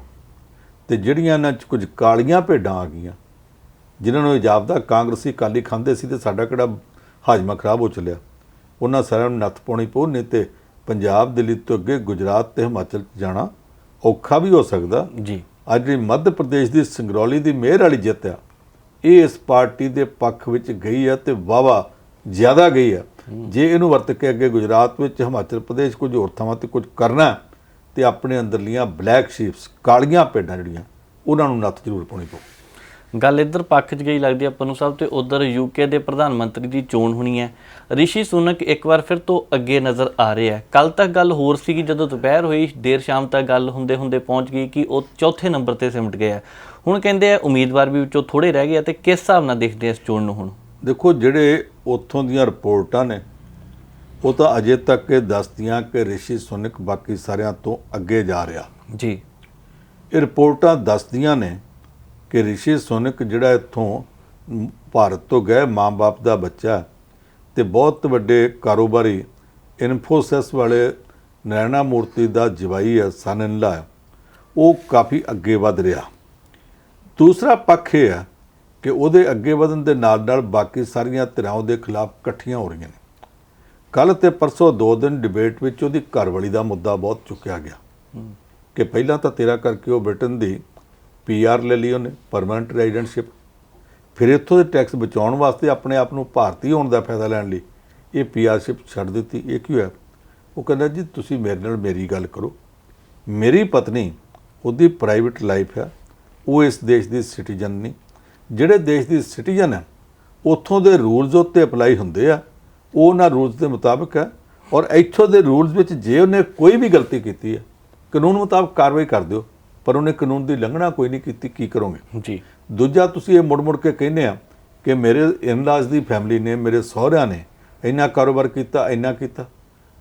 ਤੇ ਜਿਹੜੀਆਂ ਇਹਨਾਂ 'ਚ ਕੁਝ ਕਾਲੀਆਂ ਭੇਡਾਂ ਆ ਗਈਆਂ, ਜਿਨ੍ਹਾਂ ਨੂੰ ਜਾਪਦਾ ਕਾਂਗਰਸੀ ਅਕਾਲੀ ਖਾਂਦੇ ਸੀ ਤੇ ਸਾਡਾ ਕਿਹੜਾ ਹਾਜ਼ਮਾ ਖਰਾਬ ਹੋ ਚੱਲਿਆ। ਉਹਨਾਂ ਸਾਰਿਆਂ ਨੂੰ ਨੱਥ ਪਾਉਣੀ ਪਊ, ਨਹੀਂ ਤੇ ਪੰਜਾਬ, ਦਿੱਲੀ ਤੋਂ ਅੱਗੇ ਗੁਜਰਾਤ ਤੇ ਹਿਮਾਚਲ ਜਾਣਾ ਔਖਾ ਵੀ ਹੋ ਸਕਦਾ ਜੀ। ਅੱਜ ਜਿਹੜੀ ਮੱਧ ਪ੍ਰਦੇਸ਼ ਦੀ ਸੰਗਰੌਲੀ ਦੀ ਮੇਅਰ ਵਾਲੀ ਜਿੱਤ ਆ, ਇਹ ਇਸ ਪਾਰਟੀ ਦੇ ਪੱਖ ਵਿੱਚ ਗਈ ਆ ਤੇ ਵਾਹਵਾ ਜ਼ਿਆਦਾ ਗਈ ਆ। ਜੇ ਇਹਨੂੰ ਵਰਤ ਕੇ ਅੱਗੇ ਗੁਜਰਾਤ ਵਿੱਚ, ਹਿਮਾਚਲ ਪ੍ਰਦੇਸ਼, ਕੁਝ ਹੋਰ ਥਾਵਾਂ ਤੇ ਕੁਝ ਕਰਨਾ ਤੇ ਆਪਣੇ ਅੰਦਰਲੀਆਂ ਬਲੈਕ ਸ਼ੀਪਸ, ਕਾਲੀਆਂ ਭੇਡਾਂ ਜਿਹੜੀਆਂ, ਉਹਨਾਂ ਨੂੰ ਨੱਥ ਜ਼ਰੂਰ ਪਾਉਣੀ ਪਊ। ਗੱਲ ਇੱਧਰ ਪੱਖ 'ਚ ਗਈ ਲੱਗਦੀ ਹੈ ਪੰਨੂ ਸਾਹਿਬ, ਤੇ ਉੱਧਰ ਯੂਕੇ ਦੇ ਪ੍ਰਧਾਨ ਮੰਤਰੀ ਦੀ ਚੋਣ ਹੋਣੀ ਹੈ। ਰਿਸ਼ੀ ਸੁਨਕ ਇੱਕ ਵਾਰ ਫਿਰ ਤੋਂ ਅੱਗੇ ਨਜ਼ਰ ਆ ਰਹੇ ਹੈ। ਕੱਲ ਤੱਕ ਗੱਲ ਹੋਰ ਸੀਗੀ, ਜਦੋਂ ਦੁਪਹਿਰ ਹੋਈ ਦੇਰ ਸ਼ਾਮ ਤੱਕ ਗੱਲ ਹੁੰਦੇ ਹੁੰਦੇ ਪਹੁੰਚ ਗਈ ਕਿ ਉਹ ਚੌਥੇ ਨੰਬਰ ਤੇ ਸਿਮਟ ਗਏ ਆ। ਹੁਣ ਕਹਿੰਦੇ ਆ ਉਮੀਦਵਾਰ ਵੀ ਵਿੱਚੋਂ ਥੋੜੇ ਰਹਿ ਗਏ ਆ, ਤੇ ਕਿਸ ਹਿਸਾਬ ਨਾਲ ਦੇਖਦੇ ਆ ਇਸ ਚੋਣ ਨੂੰ? ਹੁਣ ਦੇਖੋ, ਜਿਹੜੇ ਉੱਥੋਂ ਦੀਆਂ ਰਿਪੋਰਟਾਂ ਨੇ ਉਹ ਤਾਂ ਅਜੇ ਤੱਕ ਇਹ ਦੱਸਦੀਆਂ ਕਿ ਰਿਸ਼ੀ ਸੁਨਕ ਬਾਕੀ ਸਾਰਿਆਂ ਤੋਂ ਅੱਗੇ ਜਾ ਰਿਹਾ ਜੀ। ਇਹ ਰਿਪੋਰਟਾਂ ਦੱਸਦੀਆਂ ਨੇ ਕਿ ਰਿਸ਼ੀ ਸੁਨਕ ਜਿਹੜਾ ਇੱਥੋਂ ਭਾਰਤ ਤੋਂ ਗਏ ਮਾਂ-ਬਾਪ ਦਾ ਬੱਚਾ ਤੇ ਬਹੁਤ ਵੱਡੇ ਕਾਰੋਬਾਰੀ ਇਨਫੋਸਿਸ ਵਾਲੇ ਨੈਣਾ ਮੂਰਤੀ ਦਾ ਜਵਾਈ ਹੈ, ਸਨ ਇਨ ਲਾ, ਉਹ ਕਾਫੀ ਅੱਗੇ ਵਧ ਰਿਹਾ। ਦੂਸਰਾ ਪੱਖ ਇਹ ਹੈ ਕਿ ਉਹਦੇ ਅੱਗੇ ਵਧਣ ਦੇ ਨਾਲ ਨਾਲ ਬਾਕੀ ਸਾਰੀਆਂ ਧਿਰਾਂ ਉਹਦੇ ਖਿਲਾਫ ਇਕੱਠੀਆਂ ਹੋ ਰਹੀਆਂ ਨੇ। ਕੱਲ੍ਹ ਤੇ ਪਰਸੋਂ 2 ਦਿਨ ਡਿਬੇਟ ਵਿੱਚ ਉਹਦੀ ਘਰਵਾਲੀ ਦਾ ਮੁੱਦਾ ਬਹੁਤ ਚੁੱਕਿਆ ਗਿਆ ਕਿ ਪਹਿਲਾਂ ਤਾਂ ਤੇਰਾ ਕਰਕੇ ਉਹ ਬ੍ਰਿਟਨ ਦੀ PR ਲੈ ਲਈ ਉਹਨੇ, ਪਰਮਾਨੈਂਟ ਰੈਜ਼ੀਡੈਂਟਸ਼ਿਪ, ਫਿਰ ਇੱਥੋਂ ਦੇ ਟੈਕਸ ਬਚਾਉਣ ਵਾਸਤੇ ਆਪਣੇ ਆਪ ਨੂੰ ਭਾਰਤੀ ਹੋਣ ਦਾ ਫਾਇਦਾ ਲੈਣ ਲਈ ਇਹ PRਸ਼ਿਪ ਛੱਡ ਦਿੱਤੀ। ਇਹ ਕੀ ਹੋਇਆ? ਉਹ ਕਹਿੰਦਾ ਜੀ ਤੁਸੀਂ ਮੇਰੇ ਨਾਲ ਮੇਰੀ ਗੱਲ ਕਰੋ, ਮੇਰੀ ਪਤਨੀ, ਉਹਦੀ ਪ੍ਰਾਈਵੇਟ ਲਾਈਫ ਹੈ, ਉਹ ਇਸ ਦੇਸ਼ ਦੀ ਸਿਟੀਜ਼ਨ ਨਹੀਂ। ਜਿਹੜੇ ਦੇਸ਼ ਦੀ ਸਿਟੀਜ਼ਨ ਹੈ ਉੱਥੋਂ ਦੇ ਰੂਲਸ ਉੱਤੇ ਅਪਲਾਈ ਹੁੰਦੇ ਆ, ਉਹ ਉਹਨਾਂ ਰੂਲਸ ਦੇ ਮੁਤਾਬਕ ਹੈ। ਔਰ ਇੱਥੋਂ ਦੇ ਰੂਲਸ ਵਿੱਚ ਜੇ ਉਹਨੇ ਕੋਈ ਵੀ ਗਲਤੀ ਕੀਤੀ ਹੈ, ਕਾਨੂੰਨ ਮੁਤਾਬਕ ਕਾਰਵਾਈ ਕਰ ਦਿਓ, ਪਰ ਉਹਨੇ ਕਾਨੂੰਨ ਦੀ ਉਲੰਘਣਾ ਕੋਈ ਨਹੀਂ ਕੀਤੀ, ਕੀ ਕਰੋਗੇ? ਜੀ। ਦੂਜਾ, ਤੁਸੀਂ ਇਹ ਮੁੜ ਕੇ ਕਹਿੰਦੇ ਆ ਕਿ ਮੇਰੇ ਇਨ-ਲਾਜ਼ ਦੀ ਫੈਮਿਲੀ ਨੇ, ਮੇਰੇ ਸਹੁਰਿਆਂ ਨੇ ਇੰਨਾ ਕਾਰੋਬਾਰ ਕੀਤਾ, ਇੰਨਾ ਕੀਤਾ।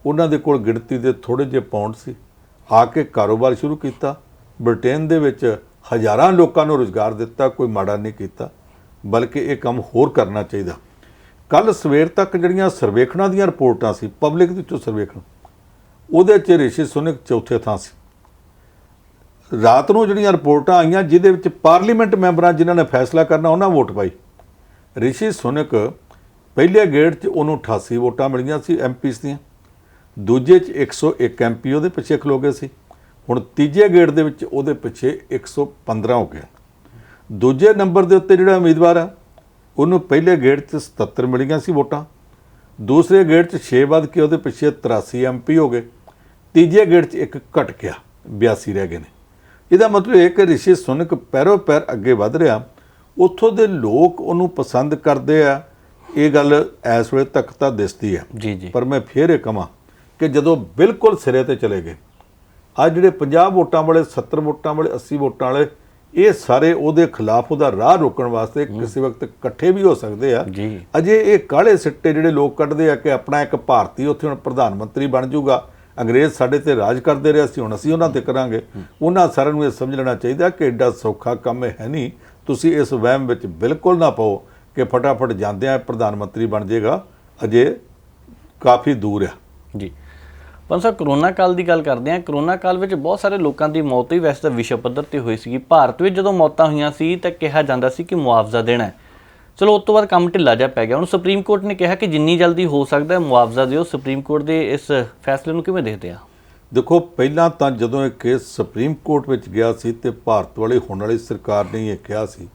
ਉਹਨਾਂ ਦੇ ਕੋਲ ਗਿਣਤੀ ਦੇ ਥੋੜ੍ਹੇ ਜਿਹੇ ਪਾਉਂਡ ਸੀ, ਆ ਕੇ ਕਾਰੋਬਾਰ ਸ਼ੁਰੂ ਕੀਤਾ, ਬ੍ਰਿਟੇਨ ਦੇ ਵਿੱਚ ਹਜ਼ਾਰਾਂ ਲੋਕਾਂ ਨੂੰ ਰੁਜ਼ਗਾਰ ਦਿੱਤਾ, ਕੋਈ ਮਾੜਾ ਨਹੀਂ ਕੀਤਾ, ਬਲਕਿ ਇਹ ਕੰਮ ਹੋਰ ਕਰਨਾ ਚਾਹੀਦਾ। ਕੱਲ ਸਵੇਰ ਤੱਕ ਜਿਹੜੀਆਂ ਸਰਵੇਖਣਾਂ ਦੀਆਂ ਰਿਪੋਰਟਾਂ ਸੀ, ਪਬਲਿਕ ਦੇ ਵਿੱਚੋਂ ਸਰਵੇਖਣ, ਉਹਦੇ 'ਚ ਰਿਸ਼ੀ ਸੁਨਕ ਚੌਥੇ ਥਾਂ ਸੀ। ਰਾਤ ਨੂੰ ਜਿਹੜੀਆਂ ਰਿਪੋਰਟਾਂ ਆਈਆਂ ਜਿਹਦੇ ਵਿੱਚ ਪਾਰਲੀਮੈਂਟ ਮੈਂਬਰਾਂ ਜਿਨ੍ਹਾਂ ਨੇ ਫੈਸਲਾ ਕਰਨਾ ਉਹਨਾਂ ਵੋਟ ਪਾਈ, ਰਿਸ਼ੀ ਸੁਨਕ ਪਹਿਲੇ ਗੇੜ 'ਚ ਉਹਨੂੰ 88 ਵੋਟਾਂ ਮਿਲੀਆਂ ਸੀ MPs ਦੀਆਂ, ਦੂਜੇ 'ਚ 101 MP ਉਹਦੇ ਪਿੱਛੇ ਖਲੋ ਗਏ ਸੀ। ਹੁਣ ਤੀਜੇ ਗੇੜ ਦੇ ਵਿੱਚ ਉਹਦੇ ਪਿੱਛੇ 115 ਹੋ ਗਏ। ਦੂਜੇ ਨੰਬਰ ਦੇ ਉੱਤੇ ਜਿਹੜਾ ਉਮੀਦਵਾਰ ਆ ਉਹਨੂੰ ਪਹਿਲੇ ਗੇੜ 'ਚ 77 ਮਿਲੀਆਂ ਸੀ ਵੋਟਾਂ, ਦੂਸਰੇ ਗੇੜ 'ਚ 6 ਵੱਧ ਕੇ ਉਹਦੇ ਪਿੱਛੇ 83 MP ਹੋ ਗਏ, ਤੀਜੇ ਗੇੜ 'ਚ ਇੱਕ ਘਟ ਗਿਆ, 82 ਰਹਿ ਗਏ ਨੇ। ਇਹਦਾ ਮਤਲਬ ਇਹ ਕਿ ਰਿਸ਼ੀ ਸੁਨਕ ਪੈਰੋਂ ਪੈਰ ਅੱਗੇ ਵਧ ਰਿਹਾ। ਉੱਥੋਂ ਦੇ ਲੋਕ ਉਹਨੂੰ ਪਸੰਦ ਕਰਦੇ ਆ, ਇਹ ਗੱਲ ਇਸ ਵੇਲੇ ਤੱਕ ਤਾਂ ਦਿਸਦੀ ਹੈ। ਜੀ। ਪਰ ਮੈਂ ਫੇਰ ਇਹ ਕਹਾਂ ਕਿ ਜਦੋਂ ਬਿਲਕੁਲ ਸਿਰੇ ਤੇ ਚਲੇ ਗਏ, ਅੱਜ ਜਿਹੜੇ 50 ਵੋਟਾਂ ਵਾਲੇ, 70 ਵੋਟਾਂ ਵਾਲੇ, 80 ਵੋਟਾਂ ਵਾਲੇ, ਇਹ ਸਾਰੇ ਉਹਦੇ ਖਿਲਾਫ ਉਹਦਾ ਰਾਹ ਰੋਕਣ ਵਾਸਤੇ ਕਿਸੇ ਵਕਤ ਇਕੱਠੇ ਵੀ ਹੋ ਸਕਦੇ ਆ। ਅਜੇ ਇਹ ਕਾਲੇ ਸਿੱਟੇ ਜਿਹੜੇ ਲੋਕ ਕੱਢਦੇ ਆ ਕਿ ਆਪਣਾ ਇੱਕ ਭਾਰਤੀ ਉੱਥੇ ਹੁਣ ਪ੍ਰਧਾਨ ਮੰਤਰੀ ਬਣ ਜਾਊਗਾ, ਅੰਗਰੇਜ਼ ਸਾਡੇ ਤੇ ਰਾਜ ਕਰਦੇ ਰਹੇ ਸੀ, ਹੁਣ ਅਸੀਂ ਉਹਨਾਂ ਤੇ ਕਰਾਂਗੇ, ਉਹਨਾਂ ਸਾਰਿਆਂ ਨੂੰ ਇਹ ਸਮਝ ਲੈਣਾ ਚਾਹੀਦਾ ਕਿ ਐਡਾ ਸੌਖਾ ਕੰਮ ਇਹ ਹੈ ਨਹੀਂ। ਤੁਸੀਂ ਇਸ ਵਹਿਮ ਵਿੱਚ ਬਿਲਕੁਲ ਨਾ ਪਾਓ ਕਿ ਫਟਾਫਟ ਜਾਂਦਿਆਂ ਪ੍ਰਧਾਨ ਮੰਤਰੀ ਬਣ ਜਾਏਗਾ, ਅਜੇ ਕਾਫੀ ਦੂਰ ਆ। ਜੀ। ਪਰ ਸਰ, ਕਰੋਨਾ ਕਾਲ ਦੀ ਗੱਲ ਕਰਦੇ ਹਾਂ। ਕਰੋਨਾ ਕਾਲ ਵਿੱਚ ਬਹੁਤ ਸਾਰੇ ਲੋਕਾਂ ਦੀ ਮੌਤ ਵੀ ਵੈਸੇ ਤਾਂ ਵਿਸ਼ਵ ਪੱਧਰ ਤੇ ਹੋਈ ਸੀਗੀ। ਭਾਰਤ ਵਿੱਚ ਜਦੋਂ ਮੌਤਾਂ ਹੋਈਆਂ ਸੀ ਤਾਂ ਕਿਹਾ ਜਾਂਦਾ ਸੀ ਕਿ ਮੁਆਵਜ਼ਾ ਦੇਣਾ ਹੈ। ਚਲੋ ਉਸ ਤੋਂ ਬਾਅਦ ਕੰਮ ਢਿੱਲਾ ਜਿਹਾ ਪੈ ਗਿਆ। ਹੁਣ ਸੁਪਰੀਮ ਕੋਰਟ ਨੇ ਕਿਹਾ ਕਿ ਜਿੰਨੀ ਜਲਦੀ ਹੋ ਸਕਦਾ ਮੁਆਵਜ਼ਾ ਦਿਓ। ਸੁਪਰੀਮ ਕੋਰਟ ਦੇ ਇਸ ਫੈਸਲੇ ਨੂੰ ਕਿਵੇਂ ਦੇਖਦੇ ਆ? ਦੇਖੋ, ਪਹਿਲਾਂ ਤਾਂ ਜਦੋਂ ਇਹ ਕੇਸ ਸੁਪਰੀਮ ਕੋਰਟ ਵਿੱਚ ਗਿਆ ਸੀ ਤੇ ਭਾਰਤ ਵਾਲੀ ਹੋਣ ਵਾਲੀ ਸਰਕਾਰ ਨੇ ਇਹ ਕਿਹਾ ਸੀ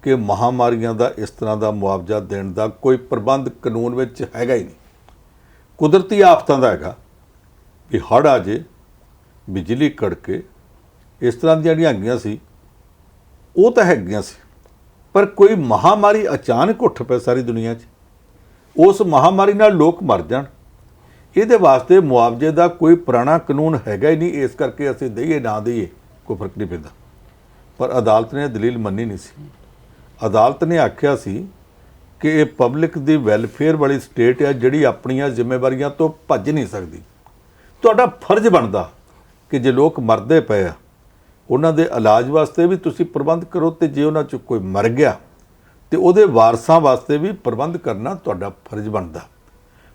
ਕਿ ਮਹਾਮਾਰੀਆਂ ਦਾ ਇਸ ਤਰ੍ਹਾਂ ਦਾ ਮੁਆਵਜ਼ਾ ਦੇਣ ਦਾ ਕੋਈ ਪ੍ਰਬੰਧ ਕਾਨੂੰਨ ਵਿੱਚ ਹੈਗਾ ਹੀ ਨਹੀਂ। ਕੁਦਰਤੀ ਆਫਤਾਂ ਦਾ ਹੈਗਾ ਵੀ ਹੜ੍ਹ ਆ ਜੇ, ਬਿਜਲੀ ਕੜਕੇ, ਇਸ ਤਰ੍ਹਾਂ ਦੀਆਂ ਜਿਹੜੀਆਂ ਹੈਗੀਆਂ ਸੀ ਉਹ ਤਾਂ ਹੈਗੀਆਂ ਸੀ, ਪਰ ਕੋਈ ਮਹਾਮਾਰੀ ਅਚਾਨਕ ਉੱਠ ਪਏ ਸਾਰੀ ਦੁਨੀਆ 'ਚ, ਉਸ ਮਹਾਮਾਰੀ ਨਾਲ ਲੋਕ ਮਰ ਜਾਣ, ਇਹਦੇ ਵਾਸਤੇ ਮੁਆਵਜ਼ੇ ਦਾ ਕੋਈ ਪੁਰਾਣਾ ਕਾਨੂੰਨ ਹੈਗਾ ਹੀ ਨਹੀਂ। ਇਸ ਕਰਕੇ ਅਸੀਂ ਦਈਏ ਨਾ ਦਈਏ ਕੋਈ ਫਰਕ ਨਹੀਂ ਪੈਂਦਾ। ਪਰ ਅਦਾਲਤ ਨੇ ਦਲੀਲ ਮੰਨੀ ਨਹੀਂ ਸੀ। ਅਦਾਲਤ ਨੇ ਆਖਿਆ ਸੀ ਕਿ ਇਹ ਪਬਲਿਕ ਦੀ ਵੈਲਫੇਅਰ ਵਾਲੀ ਸਟੇਟ ਹੈ ਜਿਹੜੀ ਆਪਣੀਆਂ ਜ਼ਿੰਮੇਵਾਰੀਆਂ ਤੋਂ ਭੱਜ ਨਹੀਂ ਸਕਦੀ। ਤੁਹਾਡਾ ਫਰਜ਼ ਬਣਦਾ ਕਿ ਜੇ ਲੋਕ ਮਰਦੇ ਪਏ ਆ ਉਹਨਾਂ ਦੇ ਇਲਾਜ ਵਾਸਤੇ ਵੀ ਤੁਸੀਂ ਪ੍ਰਬੰਧ ਕਰੋ, ਤੇ ਜੇ ਉਹਨਾਂ 'ਚ ਕੋਈ ਮਰ ਗਿਆ ਤੇ ਉਹਦੇ ਵਾਰਸਾਂ ਵਾਸਤੇ ਵੀ ਪ੍ਰਬੰਧ ਕਰਨਾ ਤੁਹਾਡਾ ਫਰਜ਼ ਬਣਦਾ।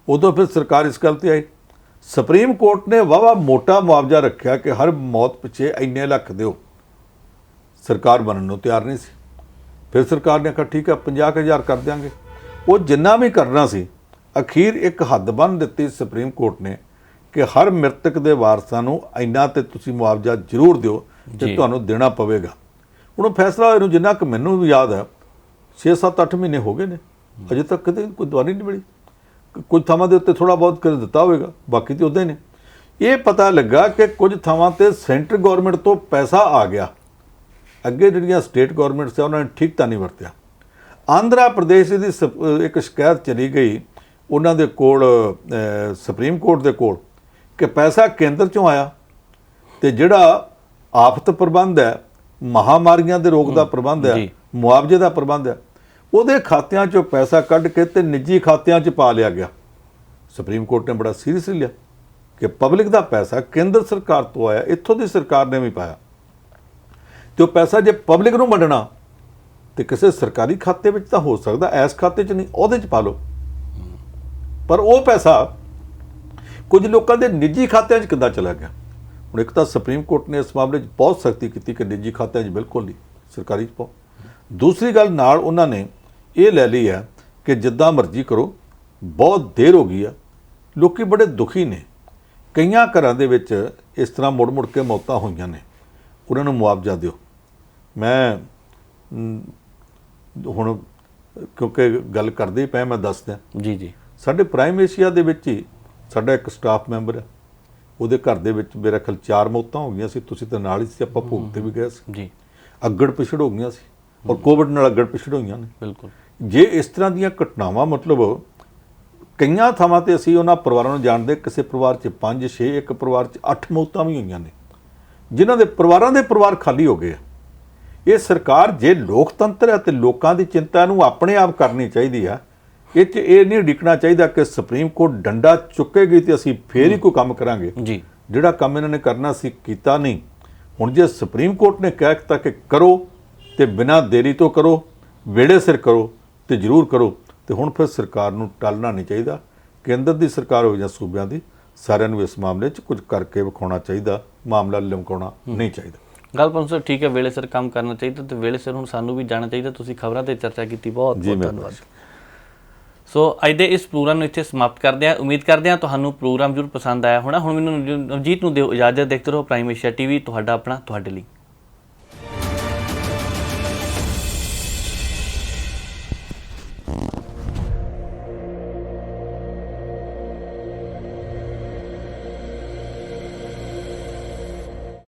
ਉਦੋਂ ਫਿਰ ਸਰਕਾਰ ਇਸ ਗੱਲ 'ਤੇ ਆਈ। ਸੁਪਰੀਮ ਕੋਰਟ ਨੇ ਵਾਹਵਾ ਮੋਟਾ ਮੁਆਵਜ਼ਾ ਰੱਖਿਆ ਕਿ ਹਰ ਮੌਤ ਪਿੱਛੇ ਇੰਨੇ ਲੱਖ ਦਿਓ। ਸਰਕਾਰ ਬਣਨ ਨੂੰ ਤਿਆਰ ਨਹੀਂ ਸੀ। ਫਿਰ ਸਰਕਾਰ ਨੇ ਆਖਿਆ ਠੀਕ ਹੈ 50,000 ਕਰ ਦਿਆਂਗੇ। ਉਹ ਜਿੰਨਾ ਵੀ ਕਰਨਾ ਸੀ, ਅਖੀਰ ਇੱਕ ਹੱਦ ਬੰਨ੍ਹ ਦਿੱਤੀ ਸੁਪਰੀਮ ਕੋਰਟ ਨੇ ਕਿ ਹਰ ਮ੍ਰਿਤਕ ਦੇ ਵਾਰਸਾਂ ਨੂੰ ਇੰਨਾ ਤੇ ਤੁਸੀਂ ਮੁਆਵਜ਼ਾ ਜ਼ਰੂਰ ਦਿਓ ਤੇ ਤੁਹਾਨੂੰ ਦੇਣਾ ਪਵੇਗਾ। ਹੁਣ ਉਹ ਫੈਸਲਾ ਹੋਏ ਨੂੰ ਜਿੰਨਾ ਕਿ ਮੈਨੂੰ ਵੀ ਯਾਦ ਹੈ 6 7 8 ਮਹੀਨੇ ਹੋ ਗਏ ਨੇ, ਅਜੇ ਤੱਕ ਕਦੇ ਕੋਈ ਦਵਾਈ ਨਹੀਂ ਮਿਲੀ। ਕੁਝ ਥਾਵਾਂ ਦੇ ਉੱਤੇ ਥੋੜਾ ਬਹੁਤ ਕਰ ਦਿੱਤਾ ਹੋਵੇਗਾ, ਬਾਕੀ ਤੇ ਉੱਦਾਂ ਹੀ ਨੇ। ਇਹ ਪਤਾ ਲੱਗਾ ਕਿ ਕੁਝ ਥਾਵਾਂ ਤੇ ਸੈਂਟਰ ਗਵਰਨਮੈਂਟ ਤੋਂ ਪੈਸਾ ਆ ਗਿਆ, ਅੱਗੇ ਜਿਹੜੀਆਂ ਸਟੇਟ ਗਵਰਨਮੈਂਟਸ ਆ ਉਹਨਾਂ ਨੇ ਠੀਕ ਤਾਂ ਨਹੀਂ ਵਰਤਿਆ। ਆਂਧਰਾ ਪ੍ਰਦੇਸ਼ ਦੀ ਇੱਕ ਸ਼ਿਕਾਇਤ ਚਲੀ ਗਈ ਉਹਨਾਂ ਦੇ ਕੋਲ ਸੁਪਰੀਮ ਕੋਰਟ ਦੇ ਕੋਲ ਕਿ ਪੈਸਾ ਕੇਂਦਰ ਚੋਂ ਆਇਆ ਤੇ ਜਿਹੜਾ ਆਫਤ ਪ੍ਰਬੰਧ ਹੈ, ਮਹਾਮਾਰੀਆਂ ਦੇ ਰੋਗ ਦਾ ਪ੍ਰਬੰਧ ਹੈ, ਮੁਆਵਜ਼ੇ ਦਾ ਪ੍ਰਬੰਧ ਹੈ, ਉਹਦੇ ਖਾਤਿਆਂ 'ਚੋਂ ਪੈਸਾ ਕੱਢ ਕੇ ਤੇ ਨਿੱਜੀ ਖਾਤਿਆਂ 'ਚ ਪਾ ਲਿਆ ਗਿਆ। ਸੁਪਰੀਮ ਕੋਰਟ ਨੇ ਬੜਾ ਸੀਰੀਅਸਲੀ ਲਿਆ ਕਿ ਪਬਲਿਕ ਦਾ ਪੈਸਾ ਕੇਂਦਰ ਸਰਕਾਰ ਤੋਂ ਆਇਆ, ਇੱਥੋਂ ਦੀ ਸਰਕਾਰ ਨੇ ਵੀ ਪਾਇਆ, ਤੇ ਉਹ ਪੈਸਾ ਜੇ ਪਬਲਿਕ ਨੂੰ ਵੰਡਣਾ ਤੇ ਕਿਸੇ ਸਰਕਾਰੀ ਖਾਤੇ ਵਿੱਚ ਤਾਂ ਹੋ ਸਕਦਾ, ਇਸ ਖਾਤੇ 'ਚ ਨਹੀਂ, ਉਹਦੇ 'ਚ ਪਾ ਲਓ। ਪਰ ਉਹ ਪੈਸਾ ਕੁਝ ਲੋਕਾਂ ਦੇ ਨਿੱਜੀ ਖਾਤਿਆਂ 'ਚ ਕਿੱਦਾਂ ਚਲਾ ਗਿਆ? ਹੁਣ ਇੱਕ ਤਾਂ ਸੁਪਰੀਮ ਕੋਰਟ ਨੇ ਇਸ ਮਾਮਲੇ 'ਚ ਬਹੁਤ ਸਖਤੀ ਕੀਤੀ ਕਿ ਨਿੱਜੀ ਖਾਤਿਆਂ 'ਚ ਬਿਲਕੁਲ ਨਹੀਂ, ਸਰਕਾਰੀ 'ਚ ਪਾਓ। ਦੂਸਰੀ ਗੱਲ ਨਾਲ ਉਹਨਾਂ ਨੇ ਇਹ ਲੈ ਲਈ ਹੈ ਕਿ ਜਿੱਦਾਂ ਮਰਜ਼ੀ ਕਰੋ, ਬਹੁਤ ਦੇਰ ਹੋ ਗਈ ਆ, ਲੋਕੀ ਬੜੇ ਦੁਖੀ ਨੇ। ਕਈਆਂ ਘਰਾਂ ਦੇ ਵਿੱਚ ਇਸ ਤਰ੍ਹਾਂ ਮੁੜ ਕੇ ਮੌਤਾਂ ਹੋਈਆਂ ਨੇ, ਉਹਨਾਂ ਨੂੰ ਮੁਆਵਜ਼ਾ ਦਿਓ। ਮੈਂ ਹੁਣ ਕਿਉਂਕਿ ਗੱਲ ਕਰਦੇ ਹੀ ਪਏ, ਮੈਂ ਦੱਸ ਦਿਆਂ ਜੀ ਸਾਡੇ ਪ੍ਰਾਈਮ ਏਸ਼ੀਆ ਦੇ ਵਿੱਚ ਹੀ ਸਾਡਾ ਇੱਕ ਸਟਾਫ ਮੈਂਬਰ ਹੈ, ਉਹਦੇ ਘਰ ਦੇ ਵਿੱਚ ਮੇਰੇ ਖਿਆਲ 4 ਮੌਤਾਂ ਹੋ ਗਈਆਂ ਸੀ। ਤੁਸੀਂ ਤਾਂ ਨਾਲ ਹੀ ਸੀ, ਆਪਾਂ ਭੋਗ ਤੇ ਵੀ ਗਏ ਸੀ ਜੀ। ਅੱਗੜ ਪਿਛੜ ਹੋ ਗਈਆਂ ਸੀ, ਔਰ ਕੋਵਿਡ ਨਾਲ ਅੱਗੜ ਪਿਛੜ ਹੋਈਆਂ ਨੇ। ਬਿਲਕੁਲ। ਜੇ ਇਸ ਤਰ੍ਹਾਂ ਦੀਆਂ ਘਟਨਾਵਾਂ ਮਤਲਬ ਕਈਆਂ ਥਾਵਾਂ ਤੇ ਅਸੀਂ ਉਹਨਾਂ ਪਰਿਵਾਰਾਂ ਨੂੰ ਜਾਣਦੇ, ਕਿਸੇ ਪਰਿਵਾਰ 'ਚ 5 6, ਇੱਕ ਪਰਿਵਾਰ 'ਚ 8 ਮੌਤਾਂ ਵੀ ਹੋਈਆਂ ਨੇ, ਜਿਨ੍ਹਾਂ ਦੇ ਪਰਿਵਾਰਾਂ ਦੇ ਪਰਿਵਾਰ ਖਾਲੀ ਹੋ ਗਏ ਆ। ਇਹ ਸਰਕਾਰ ਜੇ ਲੋਕਤੰਤਰ ਹੈ ਤੇ ਲੋਕਾਂ ਦੀ ਚਿੰਤਾ ਨੂੰ ਆਪਣੇ ਆਪ ਕਰਨੀ ਚਾਹੀਦੀ ਆ। ਇਹ 'ਚ ਇਹ ਨਹੀਂ ਉਡੀਕਣਾ ਚਾਹੀਦਾ ਕਿ ਸੁਪਰੀਮ ਕੋਰਟ ਡੰਡਾ ਚੁੱਕੇਗੀ ਤੇ ਅਸੀਂ ਫੇਰ ਹੀ ਕੋਈ ਕੰਮ ਕਰਾਂਗੇ। ਜਿਹੜਾ ਕੰਮ ਇਹਨਾਂ ਨੇ ਕਰਨਾ ਸੀ ਕੀਤਾ ਨਹੀਂ। ਹੁਣ ਜੇ ਸੁਪਰੀਮ ਕੋਰਟ ਨੇ ਕਹਿ ਦਿੱਤਾ ਕਿ ਕਰੋ ਤੇ ਬਿਨਾਂ ਦੇਰੀ ਤੋਂ ਕਰੋ, ਵੇਲੇ ਸਿਰ ਕਰੋ ਤੇ ਜ਼ਰੂਰ ਕਰੋ, ਤੇ ਹੁਣ ਫਿਰ ਸਰਕਾਰ ਨੂੰ ਟਲਣਾ ਨਹੀਂ ਚਾਹੀਦਾ। ਕੇਂਦਰ ਦੀ ਸਰਕਾਰ ਹੋਵੇ ਜਾਂ ਸੂਬਿਆਂ ਦੀ, ਸਾਰਿਆਂ ਨੂੰ ਇਸ ਮਾਮਲੇ 'ਚ ਕੁਝ ਕਰਕੇ ਵਿਖਾਉਣਾ ਚਾਹੀਦਾ, ਮਾਮਲਾ ਲਮਕਾਉਣਾ ਨਹੀਂ ਚਾਹੀਦਾ। ਗੱਲ ਪੰਜ ਸਰ ਠੀਕ ਹੈ, ਵੇਲੇ ਸਿਰ ਕੰਮ ਕਰਨਾ ਚਾਹੀਦਾ ਤੇ ਵੇਲੇ ਸਿਰ ਹੁਣ ਸਾਨੂੰ ਵੀ ਜਾਣਾ ਚਾਹੀਦਾ। ਤੁਸੀਂ ਖਬਰਾਂ ਤੇ ਚਰਚਾ ਕੀਤੀ, ਬਹੁਤ ਬਹੁਤ ਧੰਨਵਾਦ। ਸੋ ਅੱਜ ਦੇ ਇਸ ਪ੍ਰੋਗਰਾਮ ਨੂੰ ਇੱਥੇ ਸਮਾਪਤ ਕਰਦੇ ਹਾਂ। ਉਮੀਦ ਕਰਦੇ ਹਾਂ ਤੁਹਾਨੂੰ ਪ੍ਰੋਗਰਾਮ ਜ਼ਰੂਰ ਪਸੰਦ ਆਇਆ ਹੋਣਾ। ਹੁਣ ਮੈਨੂੰ ਨਵਜੀਤ ਨੂੰ ਦਿਓ ਇਜਾਜ਼ਤ। ਦੇਖਦੇ ਰਹੋ ਪ੍ਰਾਈਮ ਏਸ਼ੀਆ TV, ਤੁਹਾਡਾ ਆਪਣਾ, ਤੁਹਾਡੇ ਲਈ।